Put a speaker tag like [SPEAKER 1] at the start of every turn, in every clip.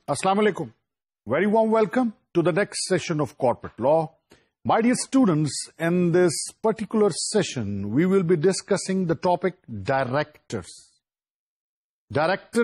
[SPEAKER 1] Assalamu alaikum. Very warm welcome to the next session of Corporate Law. My dear students, in this particular session, we will be discussing the topic directors. Director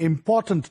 [SPEAKER 1] important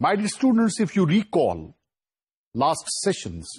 [SPEAKER 1] My dear students, if you recall last sessions,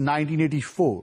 [SPEAKER 1] 1984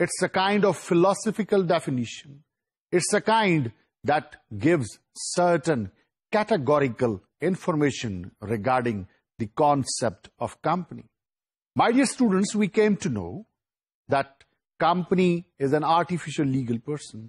[SPEAKER 1] It's a kind of philosophical definition. It's a kind that gives certain categorical information regarding the concept of company. My dear students, we came to know that company is an artificial legal person.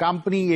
[SPEAKER 1] company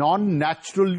[SPEAKER 1] non-natural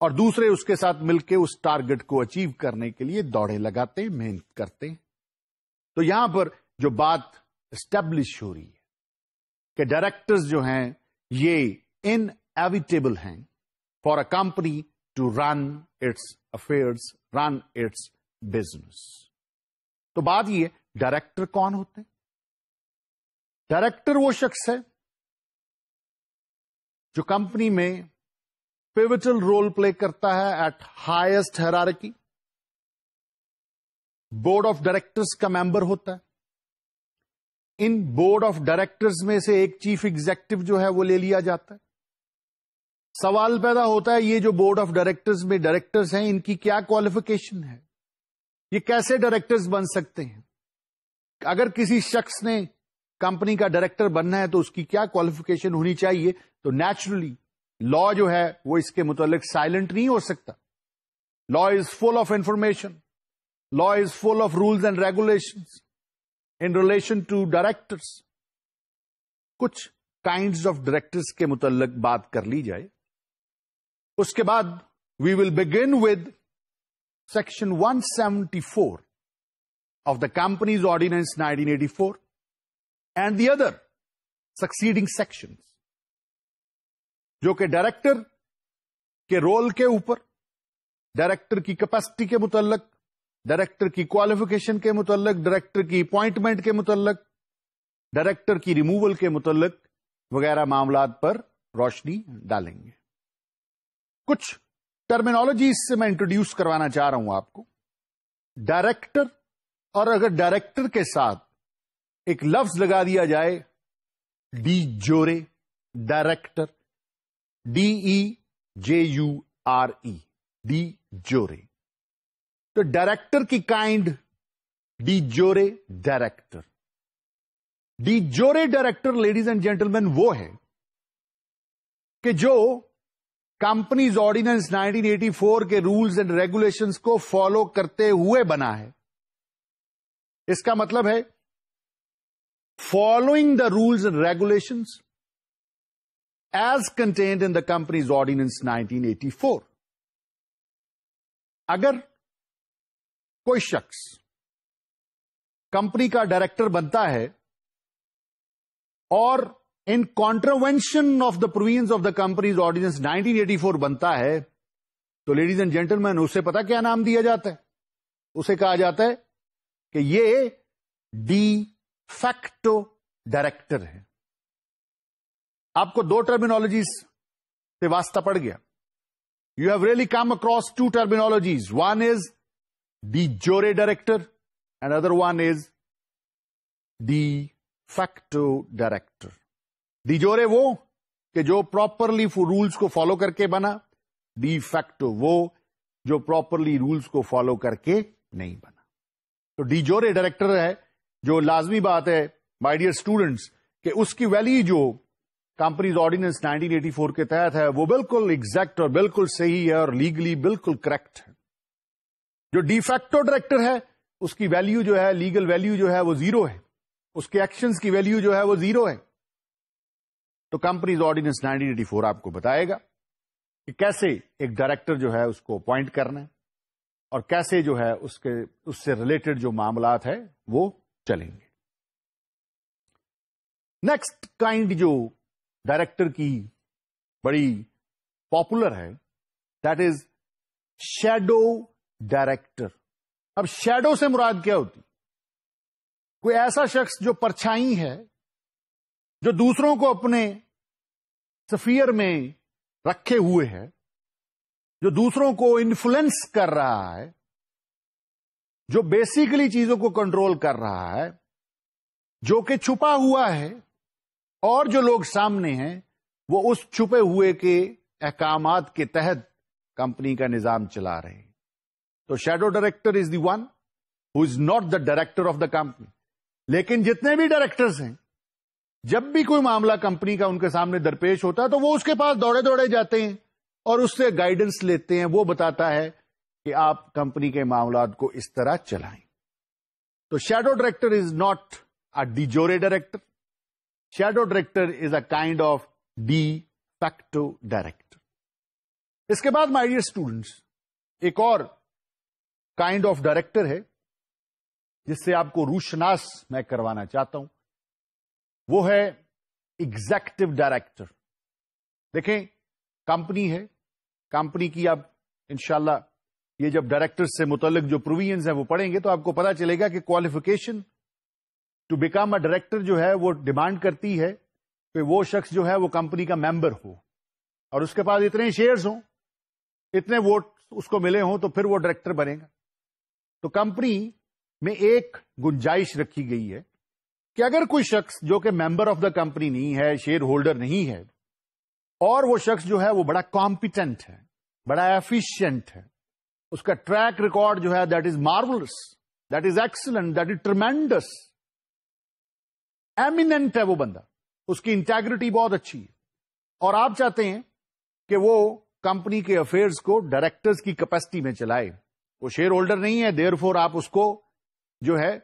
[SPEAKER 1] اور دوسرے اس کے ساتھ مل کے اس target کو achieve کرنے کے لیے دوڑے لگاتے ہیں، محنت کرتے ہیں. تو یہاں پر جو بات اسٹیبلش ہو رہی ہے کہ ڈائریکٹرز جو ہیں یہ انیویٹیبل ہیں for a company to run its affairs, run its business. تو بات یہ ہے ڈائریکٹر کون ہوتے ہیں؟ ڈائریکٹر وہ شخص ہے جو کمپنی میں پیوٹل رول پلے کرتا ہے at highest hierarchy. Board of directors کا ممبر ہوتا ہے. ان بورڈ آف ڈائریکٹرز میں سے ایک چیف ایگزیکٹو جو ہے وہ لے لیا جاتا ہے. سوال پیدا ہوتا ہے یہ جو بورڈ آف ڈائریکٹرز میں ڈائریکٹرز ہیں ان کی کیا کوالیفیکیشن ہے؟ یہ کیسے ڈائریکٹرز بن سکتے ہیں؟ اگر کسی شخص نے کمپنی کا ڈائریکٹر بننا ہے تو اس کی کیا کوالیفیکیشن ہونی چاہیے؟ تو نیچرلی لا جو ہے وہ اس کے متعلق سائلنٹ نہیں ہو سکتا. Law is full of information. Law is full of rules and regulations in relation to directors. کچھ کائنڈز آف ڈائریکٹرس کے متعلق بات کر لی جائے. اس کے بعد we will begin with section 174 of the companies ordinance 1984 and the other succeeding sections جو کہ ڈائریکٹر کے رول کے اوپر، ڈائریکٹر کی کیپیسٹی کے متعلق، ڈائریکٹر کی کوالیفیکیشن کے متعلق، ڈائریکٹر کی اپوائنٹمنٹ کے متعلق، ڈائریکٹر کی ریموول کے متعلق وغیرہ معاملات پر روشنی ڈالیں گے. کچھ ٹرمینالوجی اس سے میں انٹروڈیوس کروانا چاہ رہا ہوں آپ کو. ڈائریکٹر، اور اگر ڈائریکٹر کے ساتھ ایک لفظ لگا دیا جائے de jure director, DEJURE، de jure, تو ڈائریکٹر کی kind de jure director. De jure director ladies and gentleman وہ ہے کہ جو کمپنیز آرڈیننس 1984 کے رولز اینڈ ریگولیشنز کو فالو کرتے ہوئے بنا ہے. اس کا مطلب ہے following the rules and regulations as contained in the companies ordinance 1984. اگر کوئی شخص کمپنی کا ڈائریکٹر بنتا ہے اور in contravention of the provisions of the companies ordinance 1984 بنتا ہے تو لیڈیز اینڈ جینٹلمین اسے پتا کیا نام دیا جاتا ہے؟ اسے کہا جاتا ہے کہ یہ ڈی فیکٹو ڈائریکٹر ہے. آپ کو دو ٹرمینالوجیز سے واسطہ پڑ گیا. You have really come across two terminologies. One is de jure director and other one is de facto director. De jure وہ کہ جو پراپرلی رولز کو فالو کر کے بنا، ڈی فیکٹو وہ جو پراپرلی رولز کو فالو کر کے نہیں بنا. تو ڈی جورے ڈائریکٹر ہے جو لازمی بات ہے مائی ڈیئر اسٹوڈنٹس کہ اس کی ویلیو جو کمپنیز آرڈیننس 1984 کے تحت ہے وہ بالکل ایگزیکٹ اور بالکل صحیح ہے اور لیگلی بالکل کریکٹ ہے. جو ڈی فیکٹو ڈائریکٹر ہے اس کی ویلیو جو ہے، لیگل ویلیو جو ہے وہ زیرو ہے. اس کے ایکشنز کی ویلیو جو ہے وہ زیرو ہے. تو کمپنیز آرڈیننس 1984 آپ کو بتائے گا کہ کیسے ایک ڈائریکٹر جو ہے اس کو اپوائنٹ کرنا ہے اور کیسے جو ہے اس سے ریلیٹڈ جو معاملات ہے وہ چلیں گے. نیکسٹ کائنڈ جو ڈائریکٹر کی بڑی پاپولر ہے دیٹ از شیڈو ڈائریکٹر. اب شیڈو سے مراد کیا ہوتی؟ کوئی ایسا شخص جو پرچھائی ہے، جو دوسروں کو اپنے سفیر میں رکھے ہوئے ہے، جو دوسروں کو انفلوئنس کر رہا ہے، جو بیسیکلی چیزوں کو کنٹرول کر رہا ہے، جو کہ چھپا ہوا ہے اور جو لوگ سامنے ہیں وہ اس چھپے ہوئے کے احکامات کے تحت کمپنی کا نظام چلا رہے ہیں. تو shadow director is the one who is not the director of the company. لیکن جتنے بھی ڈائریکٹرز ہیں جب بھی کوئی معاملہ کمپنی کا ان کے سامنے درپیش ہوتا ہے تو وہ اس کے پاس دوڑے دوڑے جاتے ہیں اور اس سے گائیڈنس لیتے ہیں. وہ بتاتا ہے کہ آپ کمپنی کے معاملات کو اس طرح چلائیں. تو shadow director is not a de jure director. Shadow director is a kind of de facto director. اس کے بعد مائی ڈیئر اسٹوڈنٹس ایک اور کائنڈ آف ڈائریکٹر ہے جس سے آپ کو روشناس میں کروانا چاہتا ہوں. وہ ہے ایگزیکٹو ڈائریکٹر. دیکھیں کمپنی ہے, کمپنی کی آپ انشاءاللہ یہ جب ڈائریکٹر سے متعلق جو پروویژنز ہیں وہ پڑھیں گے تو آپ کو پتا چلے گا کہ qualification to become a director جو ہے وہ ڈیمانڈ کرتی ہے کہ وہ شخص جو ہے وہ کمپنی کا ممبر ہو اور اس کے پاس اتنے شیئرز ہوں, اتنے ووٹ اس کو ملے ہوں تو پھر وہ ڈائریکٹر بنے گا. تو کمپنی میں ایک گنجائش رکھی گئی ہے کہ اگر کوئی شخص جو کہ ممبر آف دا کمپنی نہیں ہے, شیئر ہولڈر نہیں ہے, اور وہ شخص جو ہے وہ بڑا کمپیٹنٹ ہے, بڑا ایفیشینٹ ہے, اس کا ٹریک ریکارڈ جو ہے that is marvels, that is excellent, that is tremendous, eminent ہے وہ بندہ, اس کی انٹیگریٹی بہت اچھی ہے, اور آپ چاہتے ہیں کہ وہ کمپنی کے افیئرز کو ڈائریکٹرز کی کیپیسٹی میں چلائے. وہ شیئر ہولڈر نہیں ہے, دیئر فور آپ اس کو جو ہے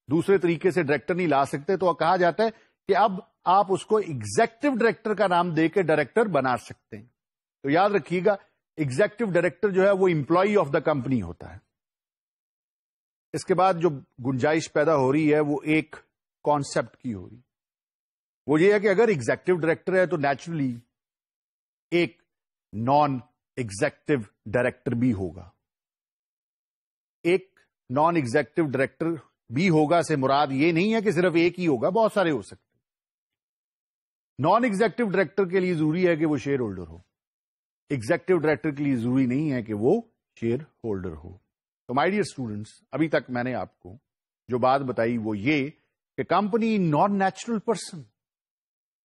[SPEAKER 1] دوسرے طریقے سے ڈائریکٹر نہیں لا سکتے, تو کہا جاتا ہے کہ اب آپ اس کو ایگزیکٹو ڈائریکٹر کا نام دے کے ڈائریکٹر بنا سکتے ہیں. تو یاد رکھیے گا ایگزیکٹو ڈائریکٹر جو ہے وہ امپلائی آف دا کمپنی ہوتا ہے. اس کے بعد جو گنجائش پیدا ہو رہی ہے وہ ایک کانسیپٹ کی ہو رہی, وہ یہ ہے کہ اگر ایگزیکٹو ڈائریکٹر ہے تو نیچرلی ایک نان ایگزیکٹو ڈائریکٹر بھی ہوگا. ایک نان ایگزیکٹو ڈائریکٹر بھی ہوگا سے مراد یہ نہیں ہے کہ صرف ایک ہی ہوگا, بہت سارے ہو سکتے. نان ایگزیکٹو ڈائریکٹر کے لیے ضروری ہے کہ وہ شیئر ہولڈر ہو, ایگزیکٹو ڈائریکٹر کے لیے ضروری نہیں ہے کہ وہ شیئر ہولڈر ہو. تو مائی ڈیئر اسٹوڈنٹس ابھی تک میں نے آپ کو جو بات بتائی وہ یہ کہ company non natural person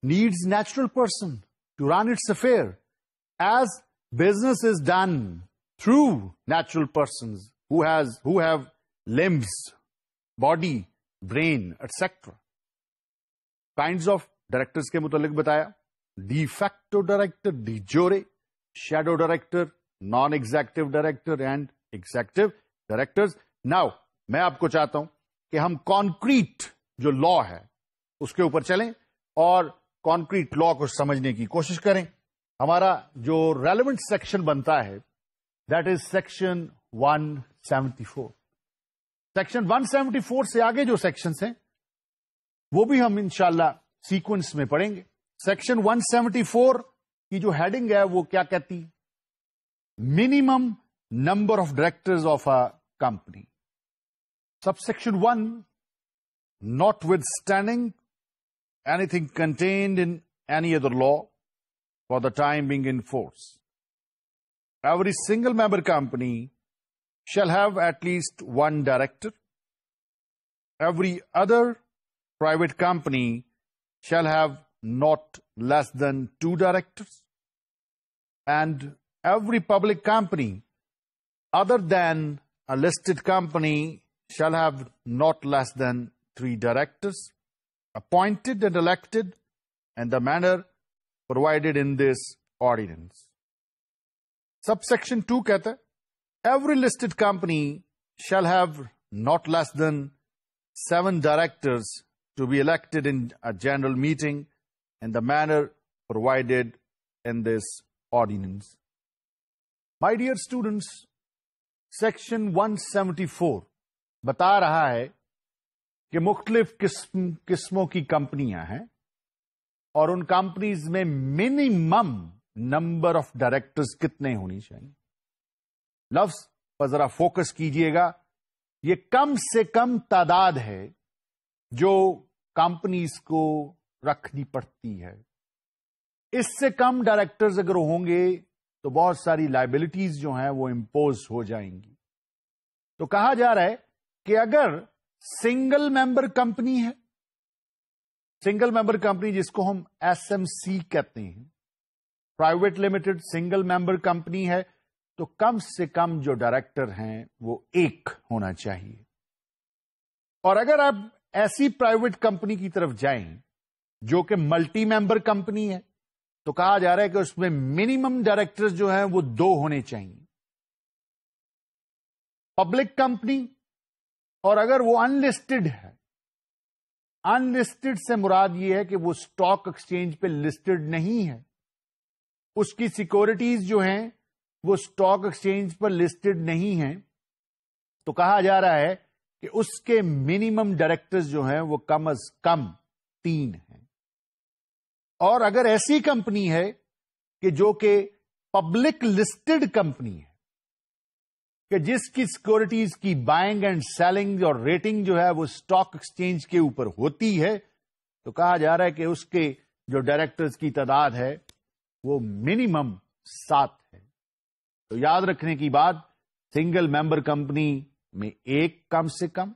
[SPEAKER 1] needs natural person to run its affair as business is done through natural persons who have limbs, body, brain, etc. Kinds of directors کے متعلق بتایا, de facto director, de jure, shadow director, non-executive director and executive directors. Now, میں آپ کو چاہتا ہوں کہ ہم concrete جو لا ہے اس کے اوپر چلیں اور concrete law کو سمجھنے کی کوشش کریں. ہمارا جو relevant section بنتا ہے that is section 174. سیکشن 174 سے آگے جو سیکشنز ہیں وہ بھی ہم انشاءاللہ سیکوینس میں پڑھیں گے. سیکشن 174 کی جو ہیڈنگ ہے وہ کیا کہتی, minimum number of directors of a company. Sub section 1, notwithstanding anything contained in any other law for the time being in force, every single member company shall have at least one director. Every other private company shall have not less than 2 directors. And every public company other than a listed company shall have not less than 3 directors, appointed and elected in the manner provided in this ordinance. Subsection 2 کہتا ہے every listed company shall have not less than 7 directors to be elected in a general meeting in the manner provided in this ordinance. My dear students, section 174 بتا رہا ہے کہ مختلف قسموں کی کمپنیاں ہیں اور ان کمپنیز میں منیمم نمبر آف ڈائریکٹرز کتنے ہونی چاہیے. لفظ پر ذرا فوکس کیجئے گا, یہ کم سے کم تعداد ہے جو کمپنیز کو رکھنی پڑتی ہے. اس سے کم ڈائریکٹرز اگر ہوں گے تو بہت ساری لائبلٹیز جو ہیں وہ امپوز ہو جائیں گی. تو کہا جا رہا ہے کہ اگر سنگل ممبر کمپنی ہے, سنگل ممبر کمپنی جس کو ہم ایس ایم سی کہتے ہیں, private limited single member company ہے, تو کم سے کم جو ڈائریکٹر ہیں وہ ایک ہونا چاہیے. اور اگر آپ ایسی پرائیویٹ کمپنی کی طرف جائیں جو کہ ملٹی ممبر کمپنی ہے تو کہا جا رہا ہے کہ اس میں منیمم ڈائریکٹر جو ہیں وہ 2 ہونے چاہیے. پبلک کمپنی اور اگر وہ انلسٹڈ ہے, انلسٹڈ سے مراد یہ ہے کہ وہ اسٹاک ایکسچینج پہ لسٹڈ نہیں ہے, اس کی سیکورٹیز جو ہیں وہ اسٹاک ایکسچینج پر لسٹڈ نہیں ہیں تو کہا جا رہا ہے کہ اس کے منیمم ڈائریکٹرز جو ہیں وہ کم از کم 3 ہیں. اور اگر ایسی کمپنی ہے کہ جو کہ پبلک لسٹڈ کمپنی ہے کہ جس کی سیکورٹیز کی بائنگ اینڈ سیلنگ اور ریٹنگ جو ہے وہ اسٹاک ایکسچینج کے اوپر ہوتی ہے تو کہا جا رہا ہے کہ اس کے جو ڈائریکٹرز کی تعداد ہے وہ منیمم 7 ہے. تو یاد رکھنے کی بات، سنگل ممبر کمپنی میں 1 کم سے کم،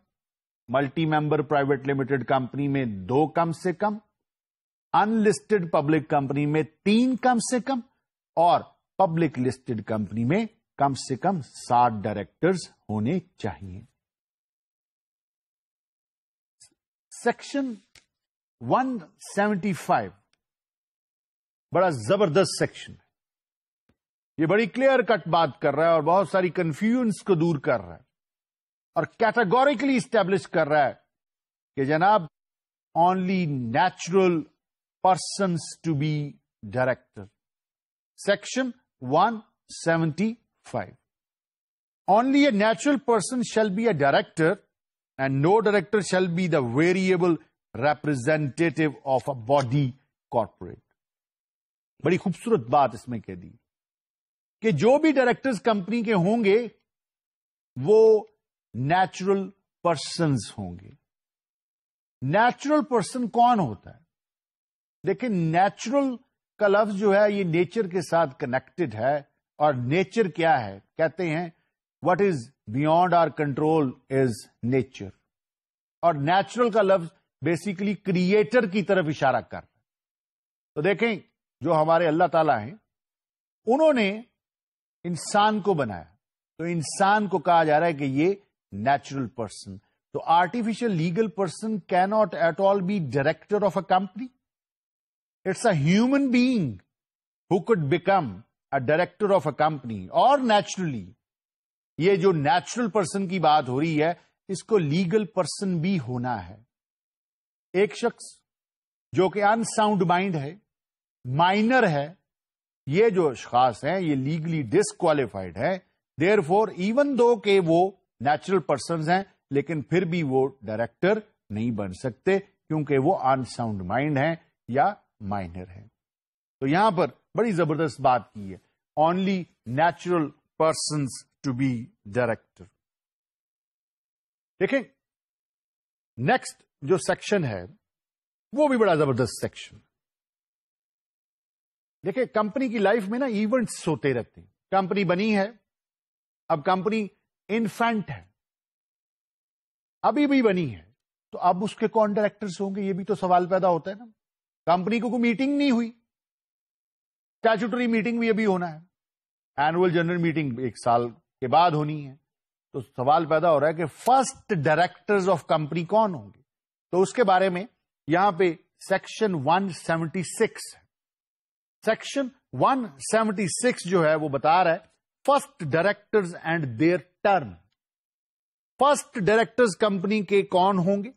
[SPEAKER 1] multi member private limited company میں 2 کم سے کم، ان لسٹڈ پبلک کمپنی میں 3 کم سے کم، اور پبلک لسٹڈ کمپنی میں کم سے کم 7 ڈائریکٹرز ہونے چاہیے. سیکشن 175 بڑا زبردست سیکشن ہے. یہ بڑی کلیئر کٹ بات کر رہا ہے اور بہت ساری کنفیوژنس کو دور کر رہا ہے اور کیٹاگوریکلی اسٹیبلش کر رہا ہے کہ جناب only natural persons to be director. Section 175. Only a natural person shall be a director and no director shall be the variable representative of a body corporate. بڑی خوبصورت بات اس میں کہہ دی کہ جو بھی ڈائریکٹرز کمپنی کے ہوں گے وہ نیچرل پرسنز ہوں گے. نیچرل پرسن کون ہوتا ہے؟ لیکن نیچرل کا لفظ جو ہے یہ نیچر کے ساتھ کنیکٹڈ ہے. اور نیچر کیا ہے؟ کہتے ہیں what is beyond our control is nature. اور نیچرل کا لفظ بیسیکلی کریٹر کی طرف اشارہ کر رہا ہے. تو دیکھیں جو ہمارے اللہ تعالیٰ ہیں انہوں نے انسان کو بنایا تو انسان کو کہا جا رہا ہے کہ یہ نیچرل پرسن. تو آرٹیفیشل لیگل پرسن کی not at all be director of a company. It's a human being who could become a director of a company. اور نیچرلی یہ جو نیچرل پرسن کی بات ہو رہی ہے اس کو لیگل پرسن بھی ہونا ہے. ایک شخص جو کہ ان ساؤنڈ مائنڈ ہے، مائنر ہے، یہ جو اشخاص ہیں یہ لیگلی ڈسکوالیفائڈ ہے. دیر فور ایون دو کہ وہ نیچرل پرسنز ہیں لیکن پھر بھی وہ ڈائریکٹر نہیں بن سکتے کیونکہ وہ ان ساؤنڈ مائنڈ ہیں یا مائنر ہیں. تو یہاں پر بڑی زبردست بات کی ہے، only natural persons to be director. دیکھیں نیکسٹ جو سیکشن ہے وہ بھی بڑا زبردست سیکشن. دیکھیں کمپنی کی لائف میں نا ایونٹس ہوتے رہتے ہیں. کمپنی بنی ہے، اب کمپنی انفینٹ ہے، ابھی بھی بنی ہے، تو اب اس کے کون ڈائریکٹرز ہوں گے؟ یہ بھی تو سوال پیدا ہوتا ہے نا. کمپنی کو کوئی میٹنگ نہیں ہوئی، اسٹیچوٹری میٹنگ بھی ابھی ہونا ہے، اینوئل جنرل میٹنگ 1 سال کے بعد ہونی ہے. تو سوال پیدا ہو رہا ہے کہ فرسٹ ڈائریکٹرز آف کمپنی کون ہوں گے؟ تو اس کے بارے میں یہاں پہ سیکشن 176 ہے. سیکشن 176 جو ہے وہ بتا رہا ہے first directors and their term. First directors company کے کون ہوں گے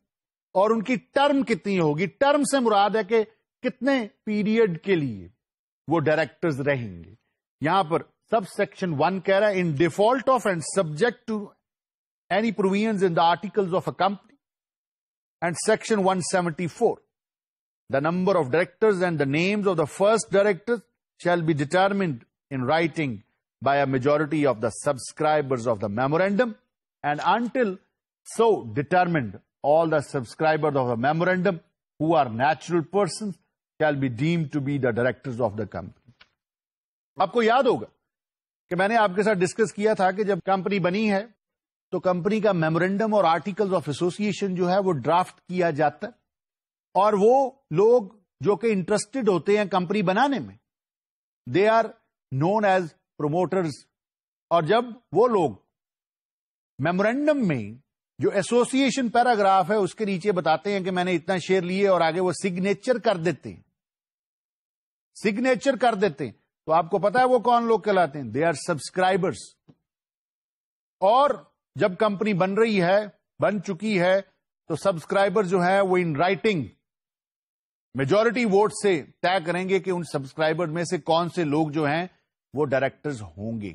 [SPEAKER 1] اور ان کی ٹرم کتنی ہوگی. ٹرم سے مراد ہے کہ کتنے پیریڈ کے لیے وہ ڈائریکٹرز رہیں گے. یہاں پر سب سیکشن 1 کہہ رہا ہے in default of and subject to any provisions in the articles of a company. And section 174 the number of directors and the names of the first directors shall be determined in writing by a majority of the subscribers of the memorandum, and until so determined all the subscribers of the memorandum who are natural persons shall be deemed to be the directors of the company. آپ کو یاد ہوگا کہ میں نے آپ کے ساتھ ڈسکس کیا تھا کہ جب کمپنی بنی ہے تو کمپنی کا میمورینڈم اور آرٹیکلز آف ایسوسیشن جو ہے وہ ڈرافٹ کیا جاتا ہے اور وہ لوگ جو کہ انٹرسٹڈ ہوتے ہیں کمپنی بنانے میں they are known as promoters. اور جب وہ لوگ میمورینڈم میں جو ایسوسیشن پیراگراف ہے اس کے نیچے بتاتے ہیں کہ میں نے اتنا شیئر لیے اور آگے وہ سگنیچر کر دیتے ہیں تو آپ کو پتا ہے وہ کون لوگ کہلاتے ہیں؟ They are subscribers. اور جب کمپنی بن رہی ہے، بن چکی ہے، تو سبسکرائبر جو ہے وہ ان رائٹنگ میجورٹی ووٹ سے طے کریں گے کہ ان سبسکرائبر میں سے کون سے لوگ جو ہیں وہ ڈائریکٹرز ہوں گے.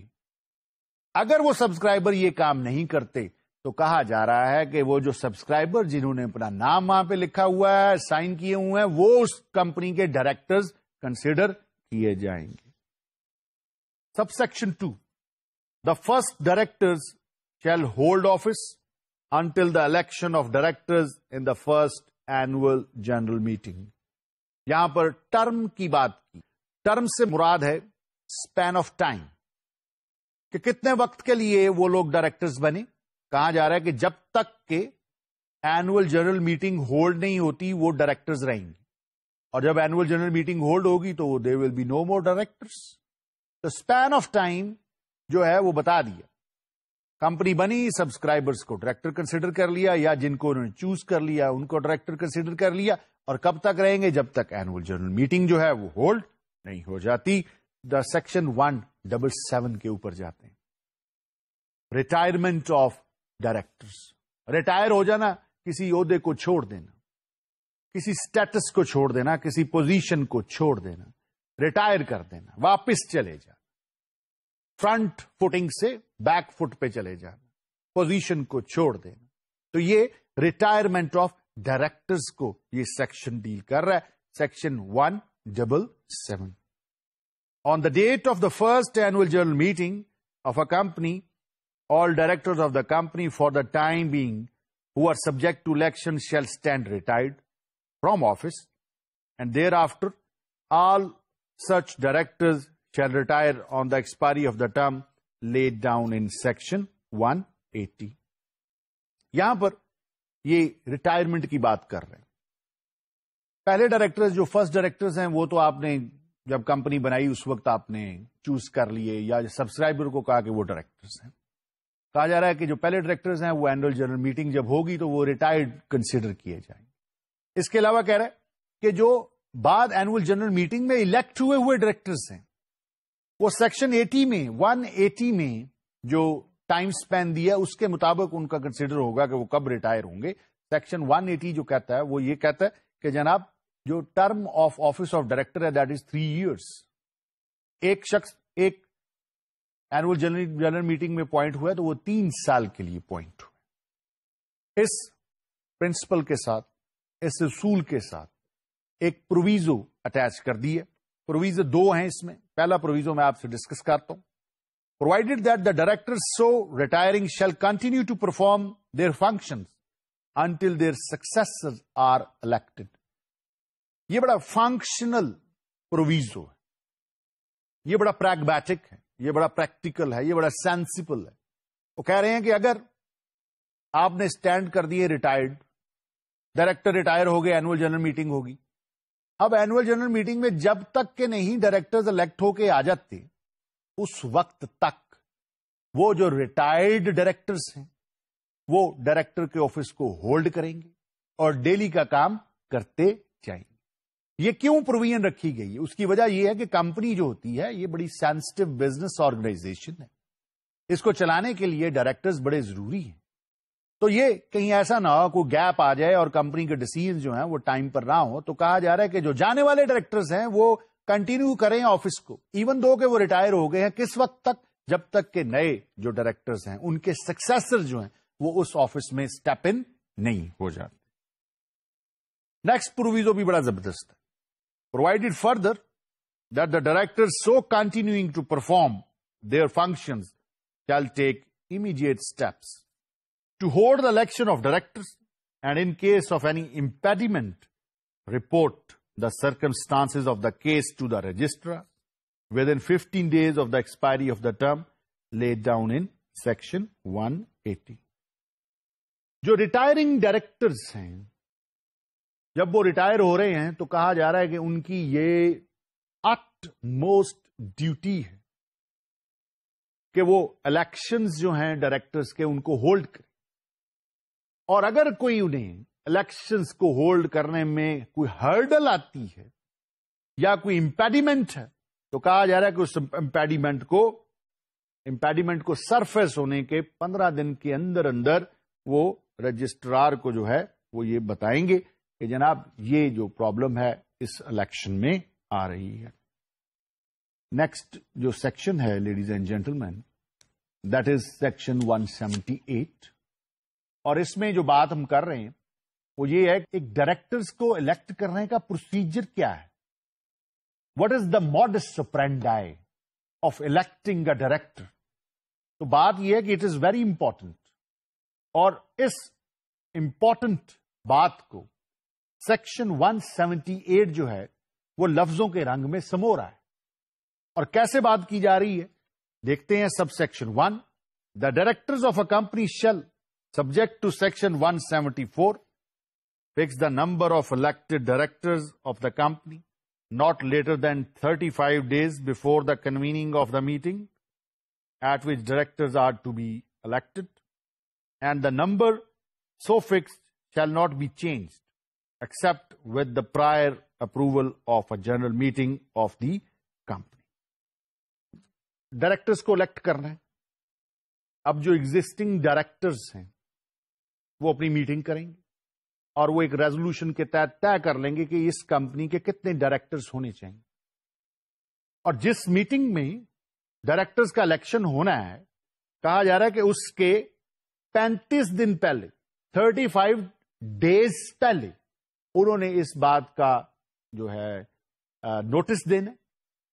[SPEAKER 1] اگر وہ سبسکرائبر یہ کام نہیں کرتے تو کہا جا رہا ہے کہ وہ جو سبسکرائبر جنہوں نے اپنا نام وہاں پہ لکھا ہوا ہے, سائن کیے ہوئے ہیں, وہ اس کمپنی کے ڈائریکٹرز کنسیڈر کیے جائیں گے. سب section 2, the first directors shall hold office until the election of directors in the first annual general meeting. یہاں پر ٹرم کی بات کی. ٹرم سے مراد ہے اسپین آف ٹائم, کہ کتنے وقت کے لیے وہ لوگ ڈائریکٹرز بنے. کہا جا رہا ہے کہ جب تک کہ اینوئل جنرل میٹنگ ہولڈ نہیں ہوتی وہ ڈائریکٹرز رہیں گے, اور جب اینوئل جنرل میٹنگ ہولڈ ہوگی تو they will be no more directors. تو اسپین آف ٹائم جو ہے وہ بتا دیا. کمپنی بنی, سبسکرائبرز کو ڈائریکٹر کنسیڈر کر لیا, یا جن کو انہوں نے چوز کر لیا ان کو ڈائریکٹر کنسیڈر کر لیا, اور کب تک رہیں گے؟ جب تک اینوئل جنرل میٹنگ جو ہے وہ ہولڈ نہیں ہو جاتی. دا سیکشن 177 کے اوپر جاتے ہیں. Retirement of directors. ریٹائر ہو جانا, کسی عہدے کو چھوڑ دینا, کسی سٹیٹس کو چھوڑ دینا, کسی پوزیشن کو چھوڑ دینا, ریٹائر کر دینا, واپس چلے جانا, فرنٹ فوٹنگ سے بیک فٹ پہ چلے جانا, پوزیشن کو چھوڑ دینا. تو یہ ریٹائرمنٹ آف ڈائریکٹرز کو یہ سیکشن ڈیل کر رہا ہے. Section 177. On the date of the first annual general meeting of a company, all directors of the company for the time being who are subject to election shall stand retired from office, and thereafter all such directors shall retire on the expiry of the term laid down in section 180. یہاں پر یہ retirement کی بات کر رہے ہیں. پہلے directors جو first directors ہیں وہ تو آپ نے جب کمپنی بنائی اس وقت آپ نے چوز کر لیے, یا سبسکرائبر کو کہا کہ وہ ڈائریکٹرز ہیں. کہا جا رہا ہے کہ جو پہلے ڈائریکٹرز ہیں وہ اینوئل جنرل میٹنگ جب ہوگی تو وہ ریٹائرڈ کنسیڈر کیے جائیں گے. اس کے علاوہ کہہ رہا ہے کہ جو بعد اینوئل جنرل میٹنگ میں الیکٹ ہوئے ڈائریکٹرز ہیں وہ سیکشن 180 میں جو ٹائم سپین دیا اس کے مطابق ان کا کنسیڈر ہوگا کہ وہ کب ریٹائر ہوں گے. سیکشن 180 جو کہتا ہے وہ یہ کہتا ہے کہ جناب جو term of office of director ہے دیٹ از 3 years. ایک شخص ایک اینوئل جنرل میٹنگ میں پوائنٹ ہوا ہے تو وہ 3 سال کے لیے پوائنٹ ہوا. اس پرنسپل کے ساتھ, اس اصول کے ساتھ ایک پروویزو اٹیچ کر دی ہے. پروویزو 2 ہیں اس میں. پہلا پروویزو میں آپ سے ڈسکس کرتا ہوں. Provided that the directors so retiring shall continue to perform their functions until their successors are elected. یہ بڑا فنکشنل پروویزو ہے, یہ بڑا پریگمیٹک ہے, یہ بڑا پریکٹیکل ہے, یہ بڑا سینسیبل ہے. وہ کہہ رہے ہیں کہ اگر آپ نے اسٹینڈ کر دیے ریٹائرڈ, ڈائریکٹر ریٹائر ہو گئے, اینوئل جنرل میٹنگ ہوگی. اب اینوئل جنرل میٹنگ میں جب تک کہ نہیں ڈائریکٹرز الیکٹ ہو کے آ جاتے اس وقت تک وہ جو ریٹائرڈ ڈائریکٹرز ہیں وہ ڈائریکٹر کے آفس کو ہولڈ کریں گے اور ڈیلی کا کام کرتے جائیں گے. یہ کیوں پروویژن رکھی گئی ہے؟ اس کی وجہ یہ ہے کہ کمپنی جو ہوتی ہے یہ بڑی سینسٹو بزنس آرگنائزیشن ہے. اس کو چلانے کے لیے ڈائریکٹرز بڑے ضروری ہیں. تو یہ کہیں ایسا نہ ہو کوئی گیپ آ جائے اور کمپنی کے ڈیسیژن جو ہیں وہ ٹائم پر نہ ہو. تو کہا جا رہا ہے کہ جو جانے والے ڈائریکٹرز ہیں وہ کنٹینیو کریں آفس کو, ایون دو کہ وہ ریٹائر ہو گئے ہیں. کس وقت تک؟ جب تک کہ نئے جو ڈائریکٹرز ہیں ان کے سکسیسر جو ہیں وہ اس آفس میں اسٹیپ ان نہیں ہو جاتے. نیکسٹ پروویزو بھی بڑا زبردست ہے. Provided further that the directors so continuing to perform their functions shall take immediate steps to hold the election of directors, and in case of any impediment report the circumstances of the case to the registrar within 15 days of the expiry of the term laid down in section 180. جو retiring directors ہیں جب وہ retire ہو رہے ہیں تو کہا جا رہا ہے کہ ان کی یہ اٹ موسٹ ڈیوٹی ہے کہ وہ الیکشنز جو ہیں ڈائریکٹرز کے ان کو ہولڈ کریں. اور اگر کوئی انہیں الیکشنز کو ہولڈ کرنے میں کوئی ہرڈل آتی ہے یا کوئی امپیڈیمنٹ ہے تو کہا جا رہا ہے کہ اس امپیڈیمنٹ کو سرفیس ہونے کے 15 دن کے اندر اندر وہ رجسٹرار کو جو ہے وہ یہ بتائیں گے کہ جناب یہ جو پرابلم ہے اس الیکشن میں آ رہی ہے. نیکسٹ جو سیکشن ہے ladies and gentleman, that is section 178. اور اس میں جو بات ہم کر رہے ہیں وہ یہ ہے کہ ایک ڈائریکٹرز کو الیکٹ کرنے کا پروسیجر کیا ہے. What is the modus operandi of electing a director. تو بات یہ ہے کہ اٹ از ویری امپورٹنٹ, اور اس امپورٹنٹ بات کو سیکشن 178 جو ہے وہ لفظوں کے رنگ میں سمو رہا ہے. اور کیسے بات کی جا رہی ہے دیکھتے ہیں. Sub section 1, the directors of a company shall subject to section 174 fix the number of elected directors of the company not later than 35 days before the convening of the meeting at which directors are to be elected, and the number so fixed shall not be changed except with the prior approval of a general meeting of the company. Directors کو elect کرنا ہے. اب جو existing directors ہیں وہ اپنی meeting کریں گے اور وہ ایک ریزولوشن کے تحت طے کر لیں گے کہ اس کمپنی کے کتنے ڈائریکٹرز ہونے چاہیے. اور جس میٹنگ میں ڈائریکٹرز کا الیکشن ہونا ہے کہا جا رہا ہے کہ اس کے 35 دن پہلے 35 ڈیز پہلے انہوں نے اس بات کا جو ہے نوٹس دینا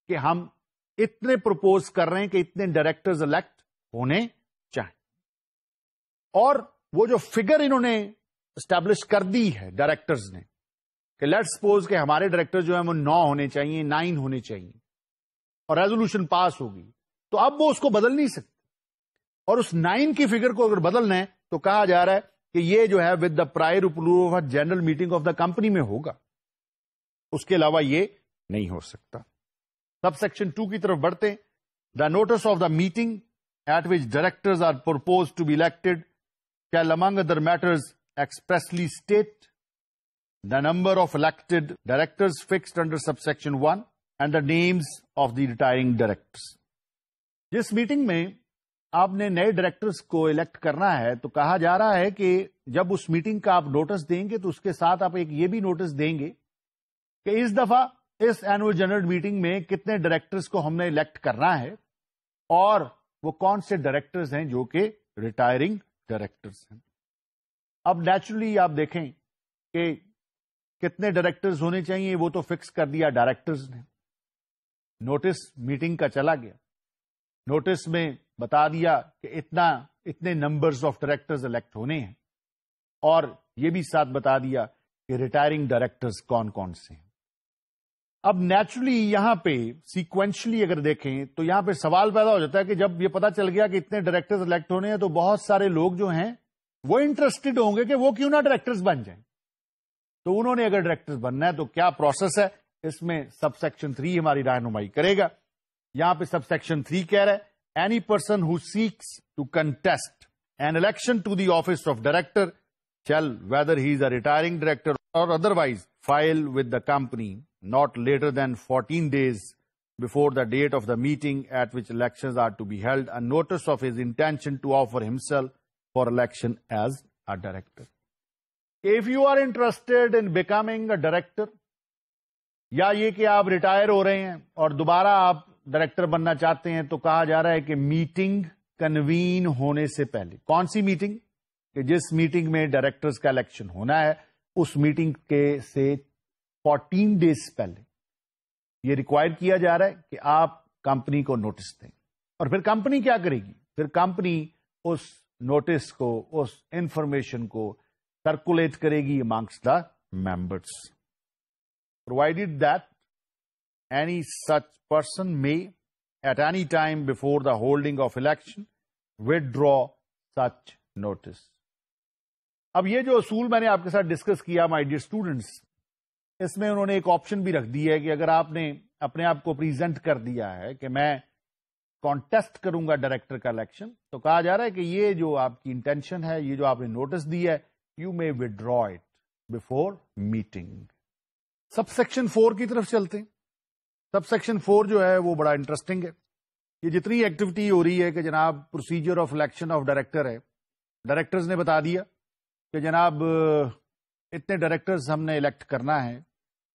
[SPEAKER 1] کہ ہم اتنے پروپوز کر رہے ہیں کہ اتنے ڈائریکٹرز الیکٹ ہونے چاہیں. اور وہ جو فگر انہوں نے اسٹیبلش کر دی ہے ڈائریکٹرز نے کہ لیٹ سپوز کہ ہمارے ڈائریکٹر جو ہیں وہ 9 ہونے چاہیے, 9 ہونے چاہیے, اور ریزولوشن پاس ہوگی, تو اب وہ اس کو بدل نہیں سکتے. اور اس 9 کی فگر کو اگر بدلنا ہے تو کہا جا رہا ہے کہ یہ جو ہے with the prior approval of general meeting of the company میں ہوگا, اس کے علاوہ یہ نہیں ہو سکتا. سب سیکشن 2 کی طرف بڑھتے ہیں. The notice of the meeting at which directors are propose to be elected shall among other matters expressly state the number of elected directors fixed under subsection 1 and the names of the retiring directors. جس meeting میں آپ نے نئے directors کو elect کرنا ہے تو کہا جا رہا ہے کہ جب اس میٹنگ کا آپ نوٹس دیں گے تو اس کے ساتھ آپ ایک یہ بھی نوٹس دیں گے کہ اس دفعہ اس اینوئل جنرل میٹنگ میں کتنے ڈائریکٹرز کو ہم نے الیکٹ کرنا ہے اور وہ کون سے ڈائریکٹرز ہیں جو کہ ریٹائرنگ ڈائریکٹرز ہیں. اب نیچرلی آپ دیکھیں کہ کتنے ڈائریکٹرز ہونے چاہیے وہ تو فکس کر دیا ڈائریکٹرز نے. نوٹس میٹنگ کا چلا گیا, نوٹس میں بتا دیا کہ اتنے نمبرز آف ڈائریکٹرز الیکٹ ہونے ہیں, اور یہ بھی ساتھ بتا دیا کہ ریٹائرنگ ڈائریکٹرز کون کون سے ہیں. اب نیچرلی یہاں پہ سیکوینشلی اگر دیکھیں تو یہاں پہ سوال پیدا ہو جاتا ہے کہ جب یہ پتا چل گیا کہ اتنے ڈائریکٹرز الیکٹ ہونے ہیں تو بہت سارے لوگ جو ہیں وہ انٹرسٹڈ ہوں گے کہ وہ کیوں نہ ڈائریکٹرز بن جائیں. تو انہوں نے اگر ڈائریکٹرز بننا ہے تو کیا پروسیس ہے, اس میں سب سیکشن 3 ہماری رہنمائی کرے گا. یہاں پہ سب سیکشن 3 کہہ رہا ہے any person who seeks to contest an election to the office of director shall whether he is a retiring director or otherwise file with the company not later than 14 days before the date of the meeting at which elections are to be held, a notice of his intention to offer himself for election as a director. If you are interested in becoming a director, یا یہ کہ آپ retire ہو رہے ہیں اور دوبارہ آپ director بننا چاہتے ہیں, تو کہا جا رہا ہے کہ میٹنگ کنوین ہونے سے پہلے. کون سی میٹنگ؟ کہ جس میٹنگ میں ڈائریکٹرز کا الیکشن ہونا ہے اس میٹنگ کے سے 14 ڈیز پہلے یہ ریکوائر کیا جا رہا ہے کہ آپ کمپنی کو نوٹس دیں. اور پھر کمپنی کیا کرے گی؟ پھر کمپنی اس نوٹس کو, اس انفارمیشن کو سرکولیٹ کرے گی amongst the members. Provided that any such person may at any time before the holding of election withdraw such notice. اب یہ جو اصول میں نے آپ کے ساتھ ڈسکس کیا مائی ڈیئر اسٹوڈنٹس, اس میں انہوں نے ایک آپشن بھی رکھ دی ہے کہ اگر آپ نے اپنے آپ کو پریزنٹ کر دیا ہے کہ میں کانٹیسٹ کروں گا ڈائریکٹر کا الیکشن, تو کہا جا رہا ہے کہ یہ جو آپ کی انٹینشن ہے, یہ جو آپ نے نوٹس دی ہے, you may ودرا it before meeting. Sub section 4 کی طرف چلتے ہیں. سب سیکشن 4 جو ہے وہ بڑا انٹرسٹنگ ہے. یہ جتنی ایکٹیویٹی ہو رہی ہے کہ جناب procedure of election of director ہے, ڈائریکٹرز نے بتا دیا کہ جناب اتنے ڈائریکٹرز ہم نے الیکٹ کرنا ہے,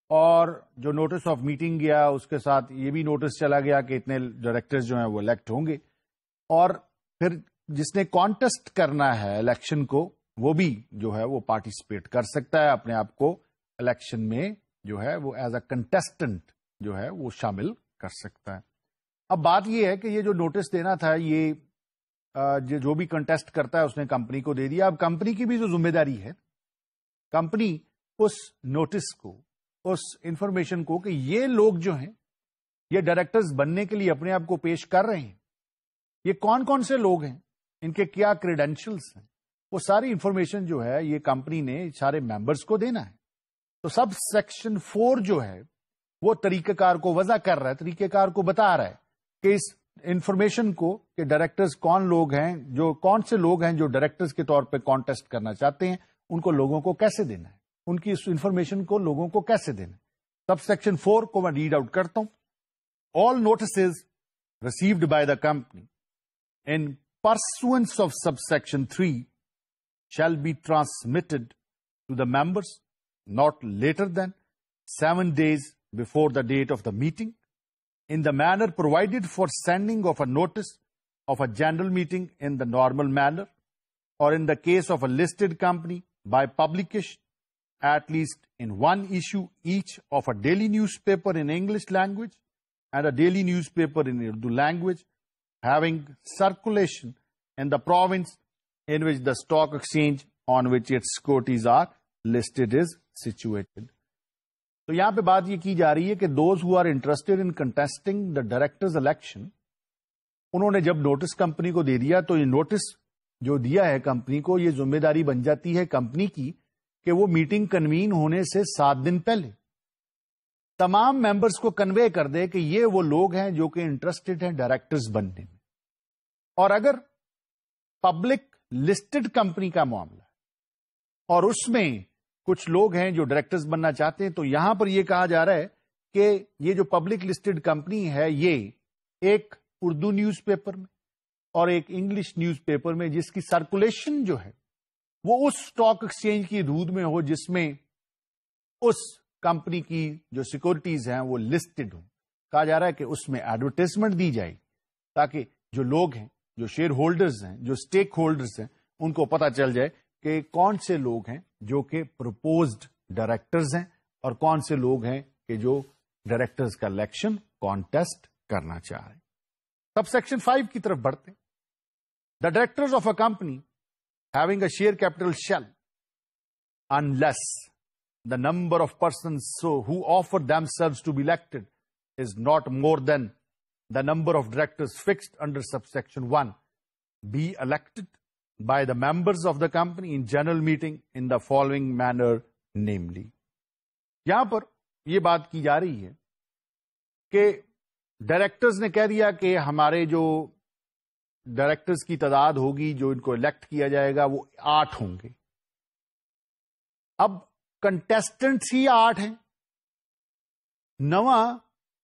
[SPEAKER 1] اور جو نوٹس آف میٹنگ گیا اس کے ساتھ یہ بھی نوٹس چلا گیا کہ اتنے ڈائریکٹرز جو ہیں وہ الیکٹ ہوں گے، اور پھر جس نے کانٹیسٹ کرنا ہے الیکشن کو وہ بھی جو ہے وہ پارٹیسپیٹ کر سکتا ہے، اپنے آپ کو الیکشن میں جو ہے وہ ایز اے کنٹیسٹنٹ جو ہے وہ شامل کر سکتا ہے۔ اب بات یہ ہے کہ یہ جو نوٹس دینا تھا یہ جو بھی کنٹیسٹ کرتا ہے اس نے کمپنی کو دے دیا۔ اب کمپنی کی بھی جو ذمہ داری ہے، کمپنی اس نوٹس کو، اس انفارمیشن کو کہ یہ لوگ جو ہیں یہ ڈائریکٹرز بننے کے لیے اپنے آپ کو پیش کر رہے ہیں، یہ کون کون سے لوگ ہیں، ان کے کیا کریڈینشلز ہیں، وہ ساری انفارمیشن جو ہے یہ کمپنی نے سارے ممبرز کو دینا ہے۔ تو سب سیکشن 4 جو ہے وہ طریقہ کار کو وضع کر رہا ہے، طریقہ کار کو بتا رہا ہے کہ اس انفارمیشن کو کہ ڈائریکٹرز کون لوگ ہیں، جو کون سے لوگ ہیں جو ڈائریکٹرز کے طور پہ کانٹیسٹ کرنا چاہتے ہیں، ان کو لوگوں کو کیسے دینا ہے، ان کی اس انفارمیشن کو لوگوں کو کیسے دینا ہے۔ سب سیکشن 4 کو میں ریڈ آؤٹ کرتا ہوں۔ All notices received by the company in pursuance of subsection 3 shall be transmitted to the members not later than 7 days before the date of the meeting in the manner provided for sending of a notice of a general meeting in the normal manner, or in the case of a listed company by publication at least in one issue each of a daily newspaper in English language and a daily newspaper in Urdu language having circulation in the province in which the stock exchange on which its securities are listed is situated. تو یہاں پہ بات یہ کی جا رہی ہے کہ those who are interested in contesting the directors election، انہوں نے جب نوٹس کمپنی کو دے دیا تو یہ نوٹس جو دیا ہے کمپنی کو، یہ ذمہ داری بن جاتی ہے کمپنی کی کہ وہ میٹنگ کنوین ہونے سے 7 دن پہلے تمام ممبرز کو کنوے کر دے کہ یہ وہ لوگ ہیں جو کہ انٹرسٹڈ ہیں ڈائریکٹرز بننے میں۔ اور اگر پبلک لسٹڈ کمپنی کا معاملہ ہے اور اس میں کچھ لوگ ہیں جو ڈائریکٹرز بننا چاہتے ہیں، تو یہاں پر یہ کہا جا رہا ہے کہ یہ جو پبلک لسٹڈ کمپنی ہے یہ ایک اردو نیوز پیپر میں اور ایک انگلش نیوز پیپر میں، جس کی سرکولیشن جو ہے وہ اس اسٹاک ایکسچینج کی حدود میں ہو جس میں اس کمپنی کی جو سیکورٹیز ہیں وہ لسٹڈ ہوں۔ کہا جا رہا ہے کہ اس میں ایڈورٹائزمنٹ دی جائے تاکہ جو لوگ ہیں، جو شیئر ہولڈرز ہیں، جو اسٹیک ہولڈرز ہیں، ان کو پتا چل جائے کہ کون سے لوگ ہیں جو کہ پروپوزڈ ڈائریکٹرز ہیں اور کون سے لوگ ہیں کہ جو ڈائریکٹرز کا الیکشن کانٹیسٹ کرنا چاہ رہے ہیں۔ سب سیکشن 5 کی طرف بڑھتے ہیں۔ دا directors of a company having a share capital shall, unless the number of persons who offer themselves to be elected is not more than the number of directors fixed under subsection 1, be elected by the members of the company in general meeting in the following manner, namely. یہاں پر یہ بات کی جا رہی ہے کہ directors نے کہہ دیا کہ ہمارے جو ڈائریکٹرز کی تعداد ہوگی جو ان کو الیکٹ کیا جائے گا وہ 8 ہوں گے۔ اب کنٹیسٹنٹس ہی 8 ہیں، نواں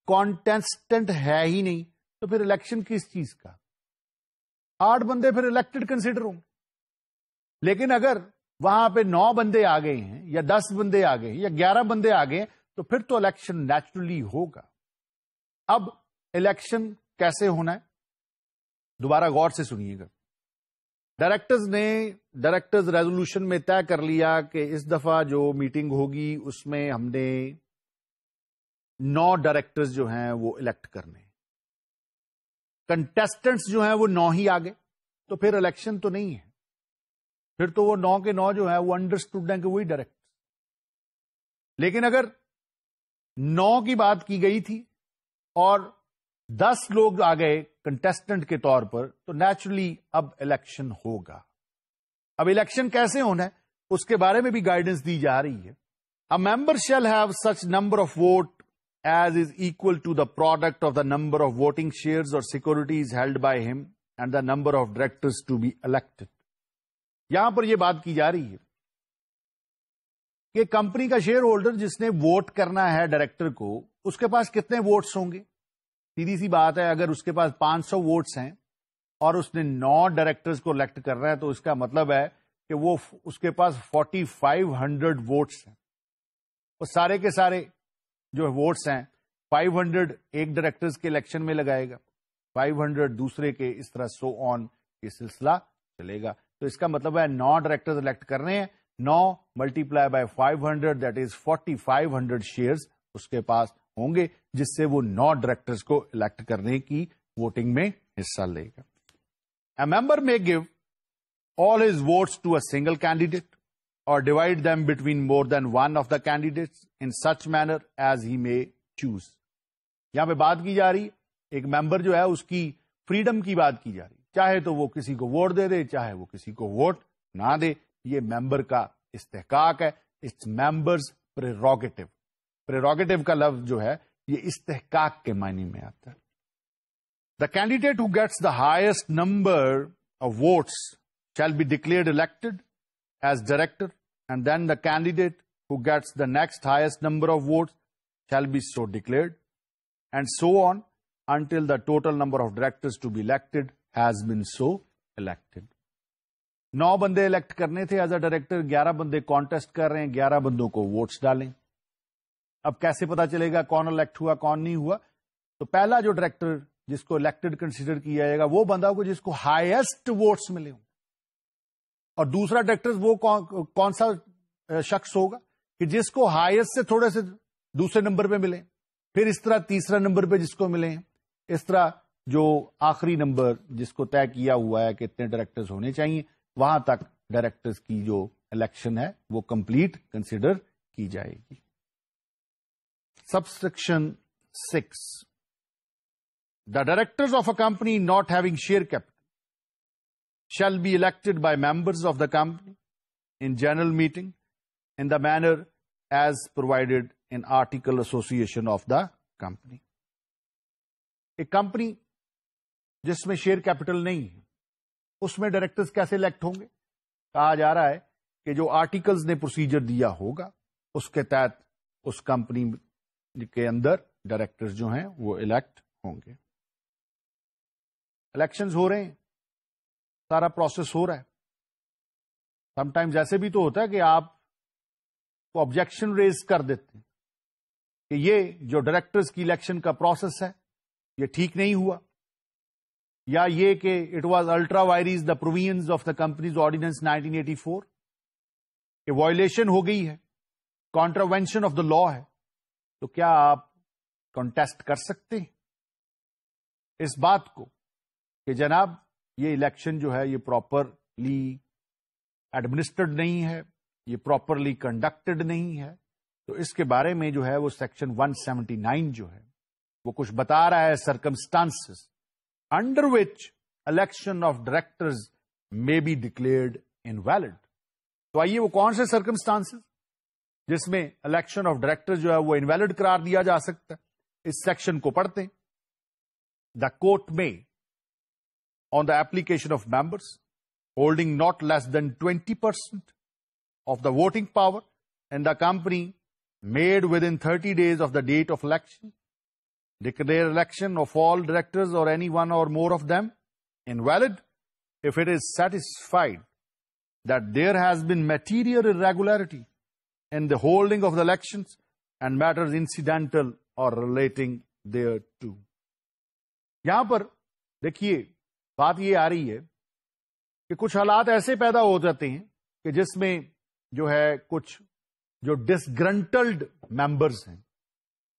[SPEAKER 1] کانٹیسٹنٹ ہے ہی نہیں، تو پھر الیکشن کس چیز کا؟ 8 بندے پھر الیکٹڈ کنسیڈر ہوں گے۔ لیکن اگر وہاں پہ 9 بندے آ گئے ہیں یا 10 بندے آ گئے ہیں یا 11 بندے آ گئے تو پھر تو الیکشن نیچرلی ہوگا۔ اب الیکشن کیسے ہونا ہے دوبارہ غور سے سنیے گا۔ ڈائریکٹرز ریزولوشن میں طے کر لیا کہ اس دفعہ جو میٹنگ ہوگی اس میں ہم نے 9 ڈائریکٹرز جو ہیں وہ الیکٹ کرنے، کنٹیسٹنٹس جو ہیں وہ 9 ہی آگے، تو پھر الیکشن تو نہیں ہے، پھر تو وہ 9 کے 9 جو ہیں وہ انڈرسٹوڈ ہیں کہ وہی ڈائریکٹر۔ لیکن اگر 9 کی بات کی گئی تھی اور 10 لوگ آ گئے کنٹیسٹنٹ کے طور پر، تو نیچرلی اب الیکشن ہوگا۔ اب الیکشن کیسے ہونا ہے اس کے بارے میں بھی گائیڈنس دی جا رہی ہے۔ A member shall have such number of vote as is equal to the product of the number of voting shares or securities held by him and the number of directors to be elected. یہاں پر یہ بات کی جا رہی ہے کہ company کا share holder جس نے ووٹ کرنا ہے ڈائریکٹر کو، اس کے پاس کتنے ووٹس ہوں گے؟ سیدھی سی بات ہے، اگر اس کے پاس 500 ووٹس ہیں اور اس نے 9 ڈائریکٹرز کو الیکٹ کرنا ہے تو اس کا مطلب ہے کہ وہ اس کے پاس 4500 ووٹس ہیں، وہ سارے کے سارے جو ووٹس ہیں 500 ایک ڈائریکٹرز کے الیکشن میں لگائے گا, 500 دوسرے کے, اس طرح سو آن یہ سلسلہ چلے گا. تو اس کا مطلب ہے 9 ڈائریکٹرز الیکٹ کرنے ہیں, 9 multiply by 500 that is 4500 shares اس کے پاس ہوں گے, جس سے وہ 9 ڈائریکٹرز کو الیکٹ کرنے کی ووٹنگ میں حصہ لے گا. A member may give all his votes to a single candidate or divide them between more than one of the candidates in such manner as he may choose. یہاں پہ بات کی جا رہی, ایک ممبر جو ہے اس کی فریڈم کی بات کی جا رہی, چاہے تو وہ کسی کو ووٹ دے دے, چاہے وہ کسی کو ووٹ نہ دے. یہ ممبر کا استحقاق ہے, اٹس ممبرز پریروگیٹو. پریروگیٹو کا لفظ جو ہے یہ استحقاق کے معنی میں آتا ہے. The candidate who gets the highest number of votes shall be declared elected as director, and then the candidate who gets the next highest number of votes shall be so declared, and so on until the total number of directors to be elected has been so elected. 9 بندے elect کرنے تھے as a director, 11 بندے contest کر رہے ہیں, 11 بندوں کو votes ڈالیں. اب کیسے پتا چلے گا کون الیکٹ ہوا کون نہیں ہوا؟ تو پہلا جو ڈائریکٹر جس کو الیکٹڈ کنسیڈر کیا جائے گا وہ بندہ ہوگا جس کو ہائیسٹ ووٹس ملے ہوں, اور دوسرا ڈائریکٹر وہ کون سا شخص ہوگا کہ جس کو ہائیسٹ سے تھوڑے سے دوسرے نمبر پہ ملے, پھر اس طرح تیسرا نمبر پہ جس کو ملے, اس طرح جو آخری نمبر جس کو طے کیا ہوا ہے کہ اتنے ڈائریکٹرز ہونے چاہیے, وہاں تک ڈائریکٹرز کی جو الیکشن ہے وہ کمپلیٹ کنسیڈر کی جائے گی. سبسیکشن 6. The directors of a company not having share capital shall be elected by members of the company in general meeting in the manner as provided in Article Association of the company. ایک company جس میں share capital نہیں ہے اس میں directors کیسے elect ہوں گے؟ کہا جا رہا ہے کہ جو آرٹیکلز نے پروسیجر دیا ہوگا اس کے تحت اس کمپنی کے اندر ڈائریکٹرز جو ہیں وہ الیکٹ ہوں گے. الیکشنز ہو رہے ہیں, سارا پروسیس ہو رہا ہے. سم ٹائمز ایسے بھی تو ہوتا ہے کہ آپ کو آبجیکشن ریز کر دیتے ہیں کہ یہ جو ڈائریکٹرز کی الیکشن کا پروسیس ہے یہ ٹھیک نہیں ہوا, یا یہ کہ it was ultra vires the provisions of the companies ordinance 1984, کہ وائلیشن ہو گئی ہے, کانٹراوینشن آف دا لا ہے, تو کیا آپ کنٹیسٹ کر سکتے ہیں اس بات کو کہ جناب یہ الیکشن جو ہے یہ پراپرلی ایڈمنسٹرڈ نہیں ہے, یہ پراپرلی کنڈکٹڈ نہیں ہے؟ تو اس کے بارے میں جو ہے وہ سیکشن 179 جو ہے وہ کچھ بتا رہا ہے, circumstances under which election of directors may be declared invalid. تو آئیے وہ کون سے سرکمسٹانسز جس میں الیکشن آف ڈائریکٹر جو ہے وہ انویلڈ قرار دیا جا سکتا ہے, اس سیکشن کو پڑھتے ہیں. دا کوٹ میں on the application of members holding not less than 20% of the voting power in the company made within 30 days of the date of election, declare election of all directors or any one or more of them invalid if it is satisfied that there has been material irregularity in the holding of the elections and matters incidental or relating thereto. یہاں پر دیکھیے بات یہ آ رہی ہے کہ کچھ حالات ایسے پیدا ہو جاتے ہیں کہ جس میں جو ہے کچھ جو ڈسگرنٹلڈ ممبرز ہیں,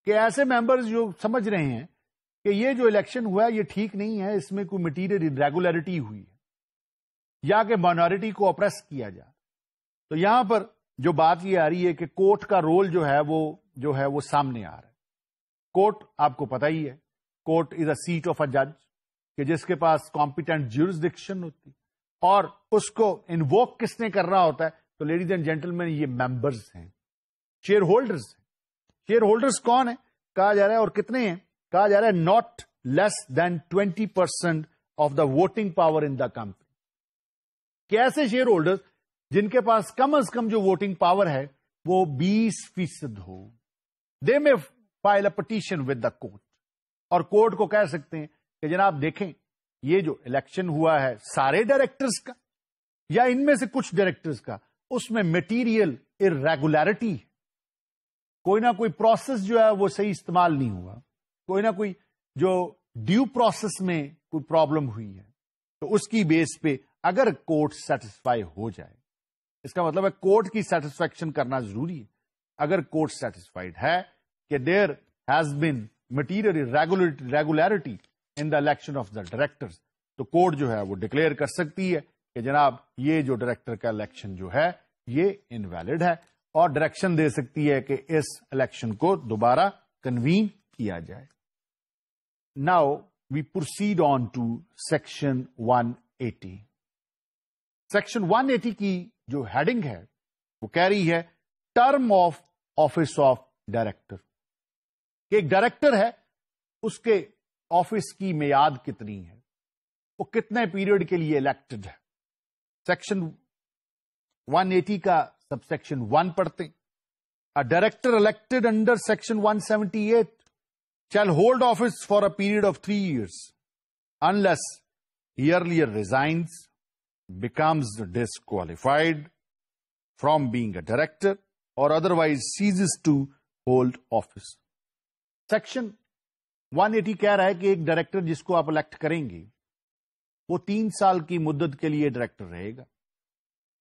[SPEAKER 1] کہ ایسے ممبرز جو سمجھ رہے ہیں کہ یہ جو الیکشن ہوا ہے یہ ٹھیک نہیں ہے, اس میں کوئی مٹیریل irregularity ہوئی ہے یا کہ مائنورٹی کو اپریس کیا جائے. تو یہاں پر جو بات یہ آ رہی ہے کہ کورٹ کا رول جو ہے وہ سامنے آ رہا ہے. کورٹ آپ کو پتہ ہی ہے, court is a seat of a جج, کہ جس کے پاس کمپیٹنٹ جیورسڈکشن ہوتی, اور اس کو انووک کس نے کرنا ہوتا ہے؟ تو لیڈیز اینڈ جینٹلمین یہ ممبرز ہیں, شیئر ہولڈرز ہیں. شیئر ہولڈرز کون ہیں کہا جا رہا ہے, اور کتنے ہیں کہا جا رہا ہے؟ Not less than 20% of the voting power in the company. کہ ایسے شیئر ہولڈرز جن کے پاس کم از کم جو ووٹنگ پاور ہے وہ 20% ہو, دے میں file a petition with the court, اور کورٹ کو کہہ سکتے ہیں کہ جناب دیکھیں یہ جو الیکشن ہوا ہے سارے ڈائریکٹرز کا یا ان میں سے کچھ ڈائریکٹرز کا, اس میں میٹیریل irregularity, کوئی نہ کوئی پروسیس جو ہے وہ صحیح استعمال نہیں ہوا, کوئی نہ کوئی جو ڈیو پروسیس میں کوئی پرابلم ہوئی ہے, تو اس کی بیس پہ اگر کورٹ سیٹسفائی ہو جائے, اس کا مطلب ہے کورٹ کی سیٹسفیکشن کرنا ضروری ہے. اگر کورٹ سیٹسفائیڈ ہے کہ there has been material regularity in the election of the director, تو کورٹ جو ہے وہ ڈکلیئر کر سکتی ہے کہ جناب یہ جو ڈائریکٹر کا الیکشن جو ہے یہ انویلڈ ہے, اور ڈائریکشن دے سکتی ہے کہ اس الیکشن کو دوبارہ کنوین کیا جائے. Now we proceed on to section 180. Section 180 کی جو ہیڈنگ ہے وہ کہہ رہی ہے term of office of director, کہ ایک ڈائریکٹر ہے اس کے آفس کی میعاد کتنی ہے, وہ کتنے پیریڈ کے لیے الیکٹڈ ہے. سیکشن 180 کا سب سیکشن 1 پڑھتے ہیں. A director elected under section 178 shall hold office for a period of 3 years unless he earlier resigns, becomes disqualified from being a director, or otherwise ceases to hold office. Section 180 کہہ رہا ہے کہ ایک director جس کو آپ elect کریں گے وہ 3 سال کی مدت کے لیے ڈائریکٹر رہے گا,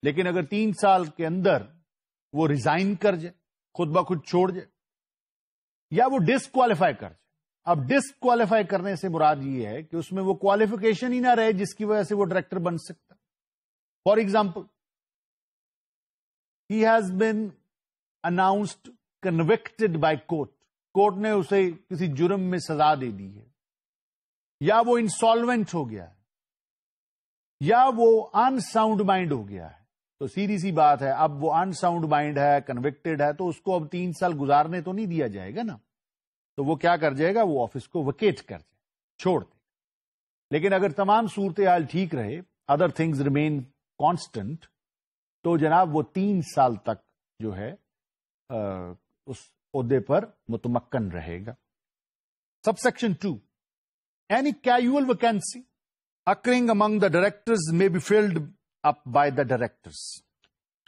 [SPEAKER 1] لیکن اگر 3 سال کے اندر وہ ریزائن کر جائے, خود بخود چھوڑ جائے, یا وہ ڈسکوالیفائی کر جائے. اب ڈسکوالیفائی کرنے سے مراد یہ ہے کہ اس میں وہ کوالیفیکیشن ہی نہ رہے جس کی وجہ سے وہ ڈائریکٹر بن سکتا. For example, he has been announced convicted by court, court نے اسے کسی جرم میں سزا دے دی ہے, یا وہ انسالوینٹ ہو گیا ہے, یا وہ ان ساؤنڈ مائنڈ ہو گیا ہے. تو سیدھی سی بات ہے, اب وہ ان ساؤنڈ مائنڈ ہے, کنوکٹڈ ہے, تو اس کو اب 3 سال گزارنے تو نہیں دیا جائے گا نا. تو وہ کیا کر جائے گا, وہ آفس کو ویکیٹ کر جائے, چھوڑ دے. لیکن اگر تمام صورتحال ٹھیک رہے, ادر تھنگز ریمین کانسٹنٹ, تو جناب وہ 3 سال تک جو ہے اس عہدے پر متمکن رہے گا. Sub section 2, any casual vacancy occurring among the directors may be filled up by the directors,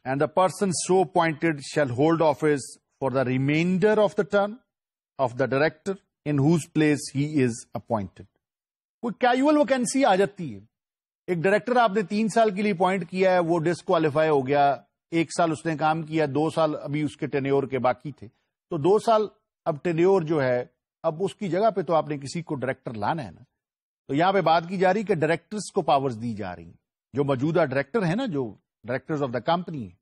[SPEAKER 1] and the person so appointed shall hold office for the remainder of the term of the director in whose place he is appointed. کوئی casual vacancy آ جاتی ہے, ایک director آپ نے 3 سال کے لیے appoint کیا ہے, وہ ڈسکوالیفائی ہو گیا, 1 سال اس نے کام کیا, 2 سال ابھی اس کے ٹینیور کے باقی تھے, تو 2 سال اب ٹینیور جو ہے, اب اس کی جگہ پہ تو آپ نے کسی کو ڈائریکٹر لانا ہے نا. تو یہاں پہ بات کی جا رہی کہ ڈائریکٹرز کو پاورز دی جا رہی ہیں, جو موجودہ ڈائریکٹر ہیں نا, جو ڈائریکٹرز آف دا کمپنی ہیں,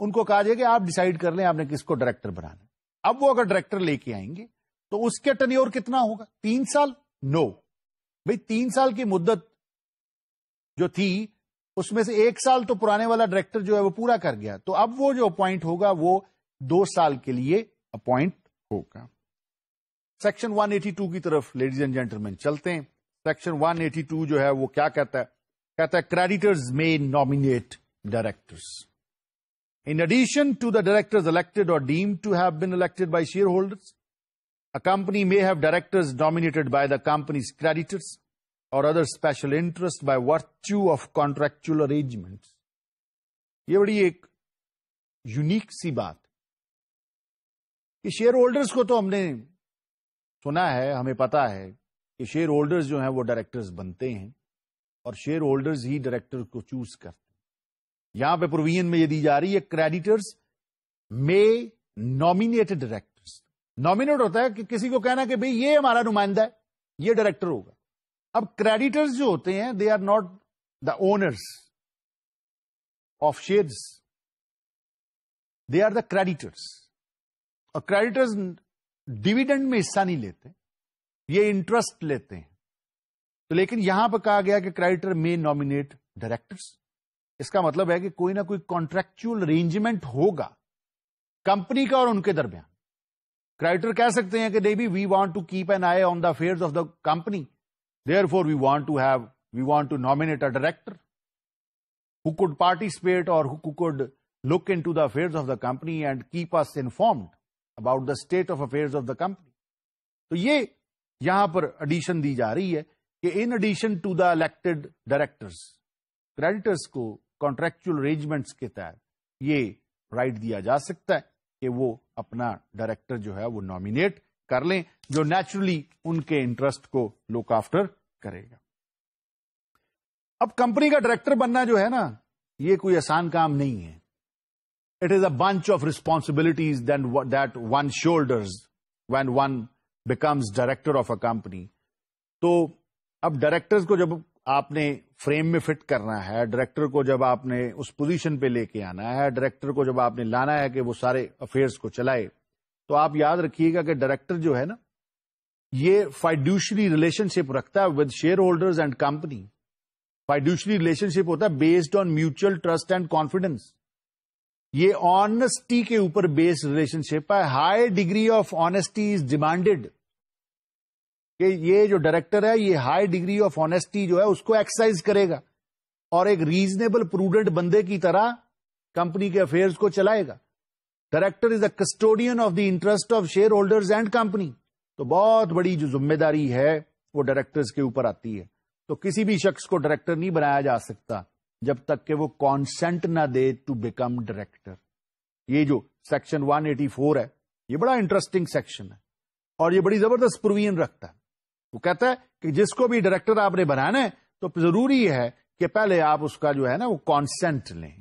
[SPEAKER 1] ان کو کہا جائے کہ آپ ڈیسائیڈ کر لیں آپ نے کس کو ڈائریکٹر بنانا. اب وہ اگر ڈائریکٹر لے کے آئیں گے تو اس کے ٹینیور کتنا ہوگا, 3 سال؟ نو بھئی, 3 سال کی مدت جو تھی اس میں سے 1 سال تو پرانے والا ڈائریکٹر جو ہے وہ پورا کر گیا, تو اب وہ جو اپوائنٹ ہوگا وہ 2 سال کے لیے اپوائنٹ ہوگا. سیکشن 182 کی طرف لیڈیز اینڈ جینٹلمین چلتے ہیں. سیکشن 182 جو ہے وہ کیا کہتا ہے, کہتا ہے creditors may nominate directors. In addition to the directors elected or deemed to have been elected by shareholders, a company may have directors nominated by the company's creditors or other special interest by virtue of contractual arrangements. یہ بڑی ایک unique سی بات کہ share holders کو تو ہم نے سنا ہے, ہمیں پتا ہے کہ شیئر ہولڈرز جو ہیں وہ ڈائریکٹرز بنتے ہیں, اور شیئر ہولڈرز ہی ڈائریکٹر کو چوز کرتے ہیں. یہاں پہ پروویژن میں یہ دی جا رہی ہے کریڈیٹرز میں نامینیٹڈ ڈائریکٹرز. نامینیٹ ہوتا ہے کہ کسی کو کہنا کہ بھئی یہ ہمارا نمائندہ ہے, یہ ڈائریکٹر ہوگا. اب کریڈیٹرز جو ہوتے ہیں they are not the owners of shares, they are the creditors. اور کریڈیٹرز ڈیویڈنڈ میں حصہ نہیں لیتے, یہ انٹرسٹ لیتے ہیں. تو لیکن یہاں پہ کہا گیا کہ کریڈیٹر میں نامینیٹ ڈائریکٹرز. اس کا مطلب ہے کہ کوئی نہ کوئی کانٹریکچوئل ارینجمنٹ ہوگا کمپنی کا اور ان کے درمیان. کریڈیٹر کہہ سکتے ہیں کہ we want to keep an eye on the affairs of the company, therefore we want to nominate a director who could participate or who could look into the affairs of the company and keep us informed about the state of affairs of the company. تو یہ یہاں پر edition دی جا رہی ہے کہ in addition to the elected directors, creditors کو contractual arrangements کے تحت یہ رائٹ دیا جا سکتا ہے کہ وہ اپنا ڈائریکٹر جو ہے وہ نامینیٹ کر لیں جو نیچرلی ان کے انٹرسٹ کو لک آفٹر کرے گا. اب کمپنی کا ڈائریکٹر بننا جو ہے نا یہ کوئی آسان کام نہیں ہے. It is a bunch of responsibilities that one shoulders when one becomes director of a company. تو اب ڈائریکٹرز کو جب آپ نے فریم میں فٹ کرنا ہے, ڈائریکٹر کو جب آپ نے اس پوزیشن پہ لے کے آنا ہے, ڈائریکٹر کو جب آپ نے لانا ہے کہ وہ سارے افیئرس کو چلائے, تو آپ یاد رکھیے گا کہ ڈائریکٹر جو ہے نا یہ فائڈوشری ریلیشن شپ رکھتا ہے with shareholders and company. Fiduciary relationship ہوتا ہے based on mutual trust and confidence. یہ آنےسٹی کے اوپر بیسڈ ریلیشن شپ ہے. High degree of honesty is demanded کہ یہ جو ڈائریکٹر ہے یہ ہائی ڈگری آف آنےسٹی جو ہے اس کو ایکسرسائز کرے گا اور ایک ریزنیبل پروڈنٹ بندے کی طرح کمپنی کے افیئرز کو چلائے گا. Director is a custodian of the interest of shareholders and company. تو بہت بڑی جو ذمہ داری ہے وہ ڈائریکٹرز کے اوپر آتی ہے. تو کسی بھی شخص کو ڈائریکٹر نہیں بنایا جا سکتا جب تک کہ وہ کانسنٹ نہ دے ٹو بیکم ڈائریکٹر. یہ جو سیکشن 184 ہے یہ بڑا انٹرسٹنگ سیکشن ہے اور یہ بڑی زبردست پروویژن رکھتا ہے. وہ کہتا ہے کہ جس کو بھی ڈائریکٹر آپ نے بنانا ہے تو ضروری ہے کہ پہلے آپ اس کا جو ہے نا وہ کانسنٹ لیں,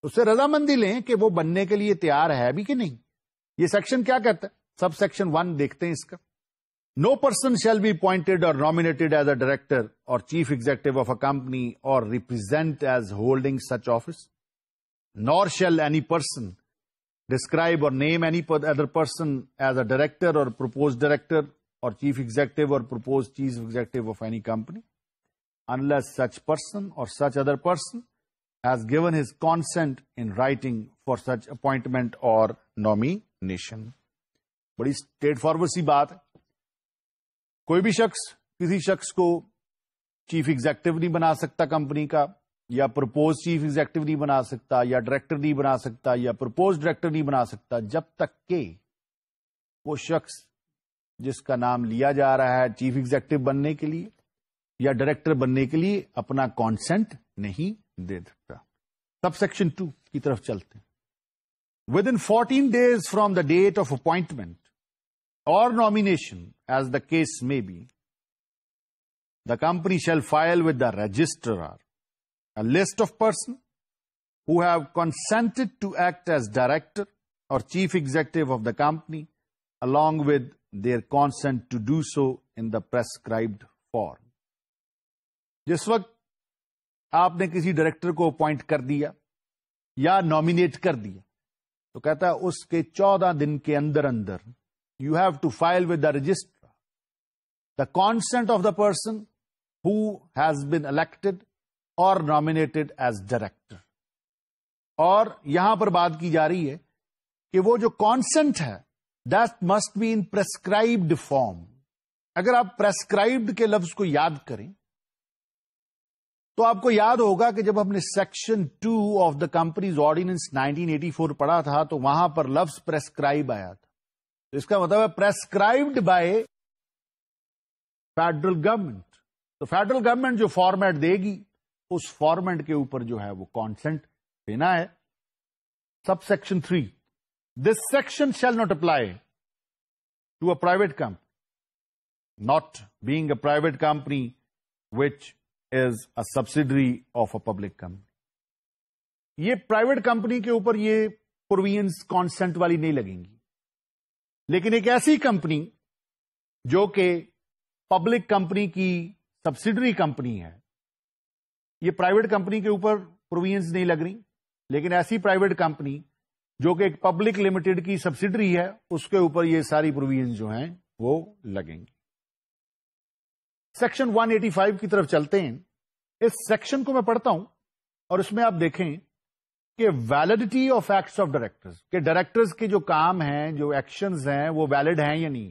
[SPEAKER 1] اس سے رضامندی لیں کہ وہ بننے کے لیے تیار ہے بھی کہ نہیں. یہ سیکشن کیا کہتا ہے؟ سب سیکشن 1 دیکھتے ہیں اس کا. No person shall be appointed or nominated as a director or chief executive of a company or represent as holding such office, nor shall any person describe or name any other person as a director or proposed director or chief executive or proposed chief executive of any company, unless such person or such other person has given his consent in writing for such appointment or nomination. بڑی straight forward سی بات ہے. کوئی بھی شخص کسی شخص کو chief executive نہیں بنا سکتا کمپنی کا, یا پرپوز چیف ایگزیکٹو نہیں بنا سکتا, یا ڈائریکٹر نہیں بنا سکتا, یا پرپوز ڈائریکٹر نہیں بنا سکتا جب تک کہ وہ شخص جس کا نام لیا جا رہا ہے چیف ایگزیکٹو بننے کے لیے یا ڈائریکٹر بننے کے لیے اپنا کانسنٹ نہیں دے سکتا. سب سیکشن 2 کی طرف چلتے ہیں. Within 14 days from the date of appointment or nomination, as the case may be, the company shall file with the registrar a list of persons who have consented to act as director or chief executive of the company, along with their consent to do so in the prescribed form. جس وقت آپ نے کسی director کو appoint کر دیا یا nominate کر دیا تو کہتا ہے اس کے 14 دن کے اندر you have to file with the register the consent of the person who has been elected اور نامینیٹڈ ایز ڈائریکٹر. اور یہاں پر بات کی جا رہی ہے کہ وہ جو کانسنٹ ہے that must be in prescribed form. اگر آپ پرسکرائبڈ کے لفظ کو یاد کریں تو آپ کو یاد ہوگا کہ جب ہم نے section 2 of the companies ordinance 1984 پڑھا تھا تو وہاں پر لفظ پرسکرائب آیا تھا. تو اس کا مطلب ہے پرسکرائبڈ بائی فیڈرل گورنمنٹ. تو فیڈرل گورنمنٹ جو فارمیٹ دے گی اس فارمیٹ کے اوپر جو ہے وہ کانسنٹ دینا ہے. Sub section 3 this section shall not apply to a private company not being a private company which is a subsidiary of a public company. یہ پرائیویٹ کمپنی کے اوپر یہ پروویژنس کانسنٹ والی نہیں لگیں گی, لیکن ایک ایسی کمپنی جو کہ پبلک کمپنی کی سبسڈری کمپنی ہے, یہ پرائیویٹ کمپنی کے اوپر پروویژنس نہیں لگ رہی, لیکن ایسی پرائیویٹ کمپنی جو کہ ایک پبلک لمیٹڈ کی سبسڈری ہے اس کے اوپر یہ ساری پروویژنس جو ہیں وہ لگیں گی. سیکشن 185 کی طرف چلتے ہیں. اس سیکشن کو میں پڑھتا ہوں اور اس میں آپ دیکھیں کہ validity of acts of directors, کہ ڈائریکٹرز کے جو کام ہیں جو ایکشنز ہیں وہ ویلڈ ہیں یا نہیں.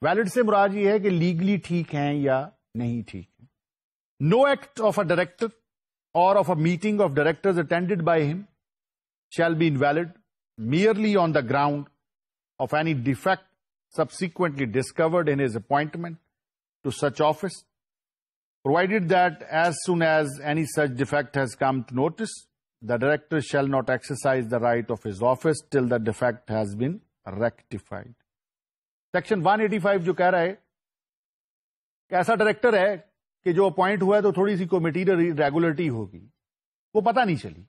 [SPEAKER 1] ویلڈ سے مراد یہ ہے کہ لیگلی ٹھیک ہیں یا نہیں ٹھیک ہیں. نو ایکٹ آف اے ڈائریکٹر اور of a meeting of directors attended by ہم shall be invalid merely on the ground of any defect subsequently discovered in his appointment to such office, provided that as soon as any such defect has come to notice, the director shall not exercise the right of his office till the defect has been rectified. Section 185 جو کہہ رہا ہے کہ ایسا director ہے کہ جو appoint ہوا ہے تو تھوڑی سی کوئی مٹیریل ریگولرٹی ہوگی، وہ پتہ نہیں چلی.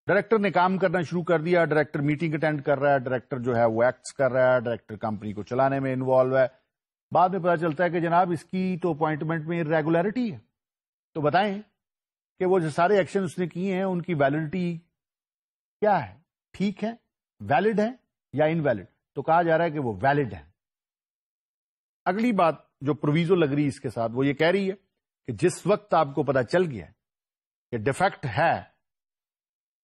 [SPEAKER 1] ڈائریکٹر نے کام کرنا شروع کر دیا، ڈائریکٹر میٹنگ اٹینڈ کر رہا ہے، ڈائریکٹر جو ہے وہ ایکٹس کر رہا ہے، ڈائریکٹر کمپنی کو چلانے میں انوالو ہے. بعد میں پتا چلتا ہے کہ جناب اس کی تو اپوائنٹمنٹ میں ریگولیرٹی ہے. تو بتائیں کہ وہ جو سارے ایکشن اس نے کیے ہیں ان کی ویلڈٹی کیا ہے، ٹھیک ہے، ویلڈ ہے یا انویلڈ؟ تو کہا جا رہا ہے کہ وہ ویلڈ ہے. اگلی بات جو پروویزو لگ رہی ہے اس کے ساتھ وہ یہ کہہ رہی ہے کہ جس وقت آپ کو پتا چل گیا کہ ڈیفیکٹ ہے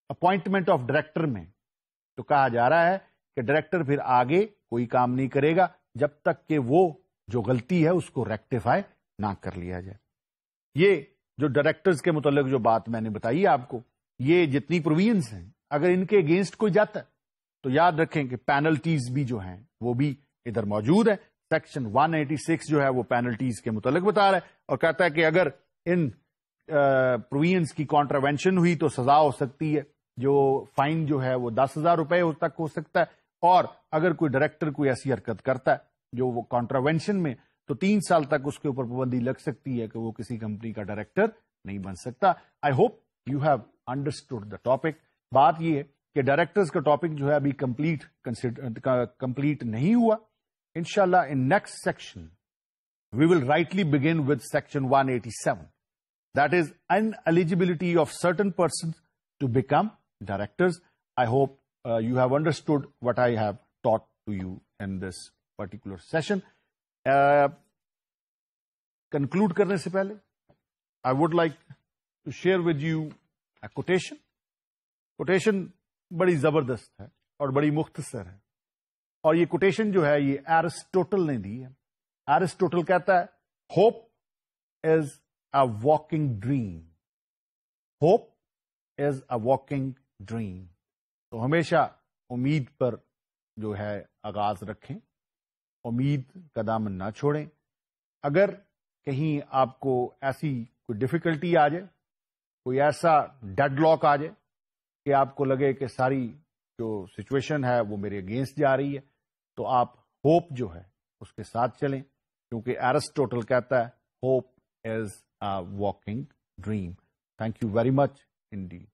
[SPEAKER 1] اپوائنٹمنٹ آف ڈائریکٹر میں، تو کہا جا رہا ہے کہ ڈائریکٹر پھر آگے کوئی کام نہیں کرے گا جب تک کہ وہ جو غلطی ہے اس کو ریکٹیفائی نہ کر لیا جائے. یہ جو ڈائریکٹرز کے متعلق جو بات میں نے بتائی آپ کو، یہ جتنی پروویژنس ہیں اگر ان کے اگینسٹ کوئی جاتا ہے تو یاد رکھیں کہ پینلٹیز بھی جو ہیں وہ بھی ادھر موجود ہے. سیکشن 186 جو ہے وہ پینلٹیز کے متعلق بتا رہا ہے اور کہتا ہے کہ اگر ان پروویژنس کی کانٹراوینشن ہوئی تو سزا ہو سکتی ہے، جو فائن جو ہے وہ 10,000 روپے تک ہو سکتا ہے، اور اگر کوئی ڈائریکٹر کوئی ایسی حرکت کرتا ہے جو وہ کانٹراوینشن میں، تو 3 سال تک اس کے اوپر پابندی لگ سکتی ہے کہ وہ کسی کمپنی کا ڈائریکٹر نہیں بن سکتا. I hope you have understood the topic. بات یہ ہے کہ ڈائریکٹرز کا ٹاپک جو ہے ابھی کمپلیٹ نہیں ہوا. انشاءاللہ in next section we will rightly begin with section 187. That is ineligibility of certain persons to become directors. I hope you have understood what I have taught to you in this particular session. Conclude کرنے سے پہلے I would like to share with you a quotation. Quotation بڑی زبردست ہے اور بڑی مختصر ہے، اور یہ کوٹیشن جو ہے یہ ایرسٹوٹل نے دی ہے. ایرسٹوٹل کہتا ہے hope is a walking dream. Hope is a walking dream. تو ہمیشہ امید پر جو ہے آغاز رکھیں، امید کا دامن نہ چھوڑیں. اگر کہیں آپ کو ایسی کوئی ڈیفیکلٹی آ جائے، کوئی ایسا ڈیڈ لاک آ جائے کہ آپ کو لگے کہ ساری جو سچویشن ہے وہ میرے اگینسٹ جا رہی ہے، تو آپ ہوپ جو ہے اس کے ساتھ چلیں، کیونکہ ایرسٹوٹل کہتا ہے hope is a walking dream. Thank you very much indeed.